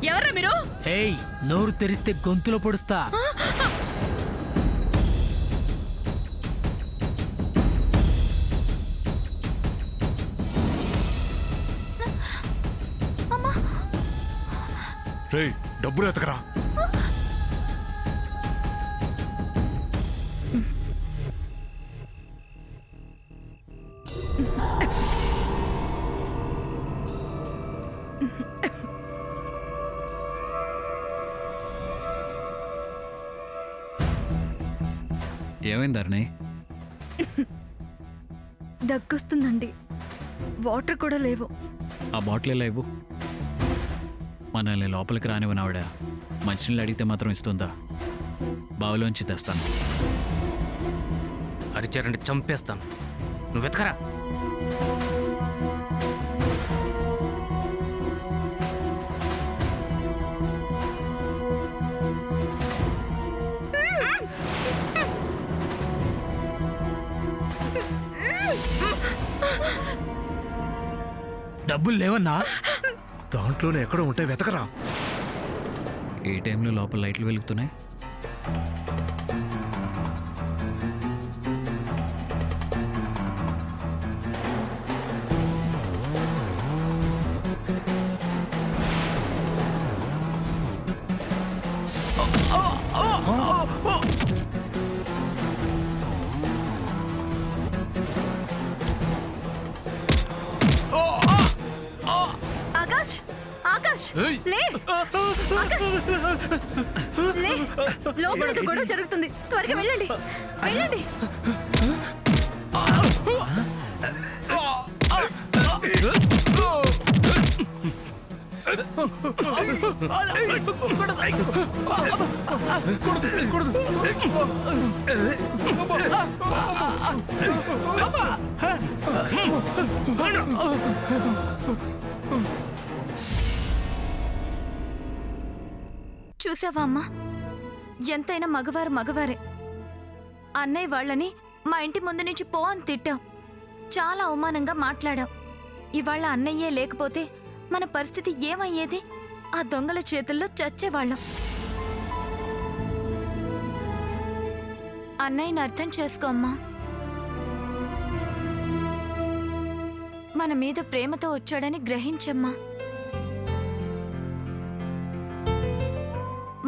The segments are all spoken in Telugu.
ఎవరా మీరు? ఏయ్, నోరు తెరిస్తే గొంతులో పొడుస్తా. రేయ్, డబ్బులు ఎతకరా. ఏమైంది అరుణి? దగ్గొస్తుందండి. వాటర్ కూడా లేవు. ఆ బాటిల్ ఎలా ఇవ్వు. మనల్ని లోపలికి రానివ్వని ఆవిడ మంచినీళ్ళు అడిగితే మాత్రం ఇస్తుందా? బావిలోంచి తెస్తాను. అరిచారంటే చంపేస్తాను. నువ్వు వెతకరా. డబ్బులు లేవన్నా? దాంట్లోనే ఎక్కడ ఉంటాయి, వెతకరా. ఏ టైంలో లోపల లైట్లు వెలుగుతున్నాయి? ఆకాష్, ఆకాష్, లే. ఆకాష్, లే. లోపలికి గొడవ జరుగుతుంది. త్వరగా వెళ్ళండి, వెళ్ళండి. చూసావా అమ్మా, ఎంతైనా మగవారు మగవారే. అన్నయ్య వాళ్ళని మా ఇంటి ముందు నుంచి పో అని తిట్టావు. చాలా అవమానంగా మాట్లాడావు. ఇవాళ అన్నయ్యే లేకపోతే మన పరిస్థితి ఏమయ్యేది? ఆ దొంగల చేతుల్లో చచ్చేవాళ్ళం. అన్నయ్యని అర్థం చేసుకో అమ్మా. మన మీద ప్రేమతో వచ్చాడని గ్రహించమ్మా.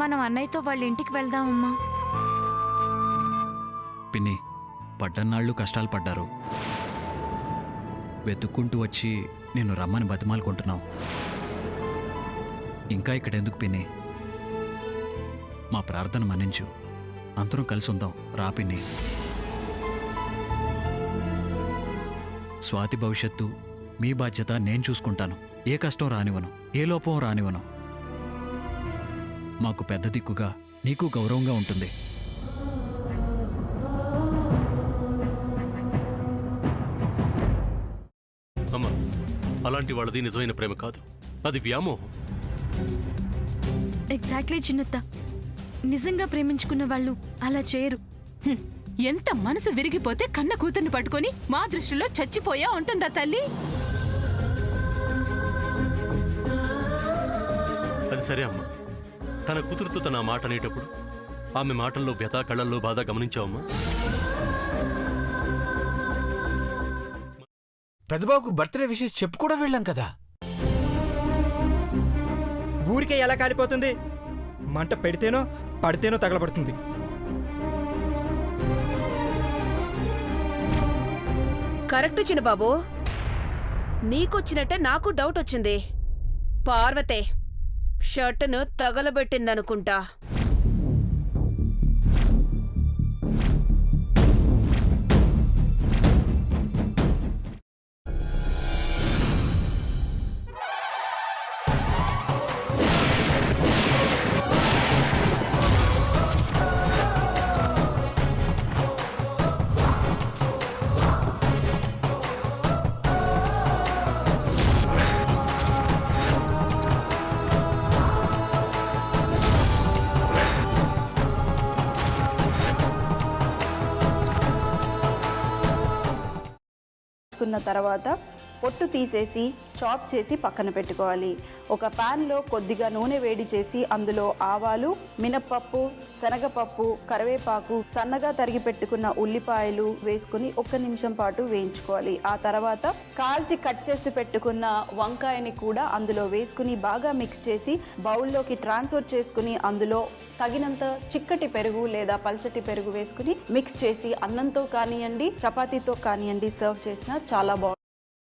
మనం అన్నయ్యతో వాళ్ళ ఇంటికి వెళ్దామమ్మా. పిన్ని, పడ్డన్నాళ్ళు కష్టాలు పడ్డారు. వెతుక్కుంటూ వచ్చి నేను రమ్మని బతిమాలుకుంటున్నావు. ఇంకా ఇక్కడెందుకు పిన్ని? మా ప్రార్థన మన్నించు. అందరం కలిసి ఉందాం. రా పిన్ని. స్వాతి భవిష్యత్తు మీ బాధ్యత నేను చూసుకుంటాను. ఏ కష్టం రానివ్వను, ఏ లోపం రానివ్వను. మాకు పెద్ద దిక్కుగా నీకు గౌరవంగా ఉంటుంది. అమ్మా, అలాంటి వాళ్ళది నిజమైన ప్రేమ కాదు, అది వ్యామోహం. ఎగ్జాక్ట్లీ చిన్నత్త. నిజంగా ప్రేమించుకున్న వాళ్ళు అలా చేయరు. ఎంత మనసు విరిగిపోతే కన్న కూతుర్ని పట్టుకొని మా దృష్టిలో చచ్చిపోయా ఉంటుందా తల్లి? అది సరే అమ్మా, తన కూతురుతో తన మాట అనేటప్పుడు ఆమె మాటల్లో వ్యథ, కళ్ళల్లో బాధ గమనించావమ్మా? పెద్దబాబుకు బర్త్డే విషెస్ చెప్పు కూడా వెళ్ళాం కదా. ఊరికే ఎలా కాలిపోతుంది? మంట పెడితేనో పడితేనో తగలబడుతుంది. కరెక్ట్ చిన్నబాబు. నీకొచ్చినట్టే నాకు డౌట్ వచ్చింది. పార్వతే షర్టును తగలబెట్టిందనుకుంటా. తర్వాత పొట్టు తీసేసి చాప్ చేసి పక్కన పెట్టుకోవాలి. ఒక ప్యాన్లో కొద్దిగా నూనె వేడి చేసి అందులో ఆవాలు, మినప్పప్పు, శనగపప్పు, కరివేపాకు, సన్నగా తరిగి పెట్టుకున్న ఉల్లిపాయలు వేసుకుని 1 నిమిషం పాటు వేయించుకోవాలి. ఆ తర్వాత కాల్చి కట్ చేసి పెట్టుకున్న వంకాయని కూడా అందులో వేసుకుని బాగా మిక్స్ చేసి బౌల్లోకి ట్రాన్స్ఫర్ చేసుకుని అందులో తగినంత చిక్కటి పెరుగు లేదా పల్చటి పెరుగు వేసుకుని మిక్స్ చేసి అన్నంతో కానివ్వండి, చపాతీతో కానివ్వండి సర్వ్ చేసినా చాలా బాగుంటుంది.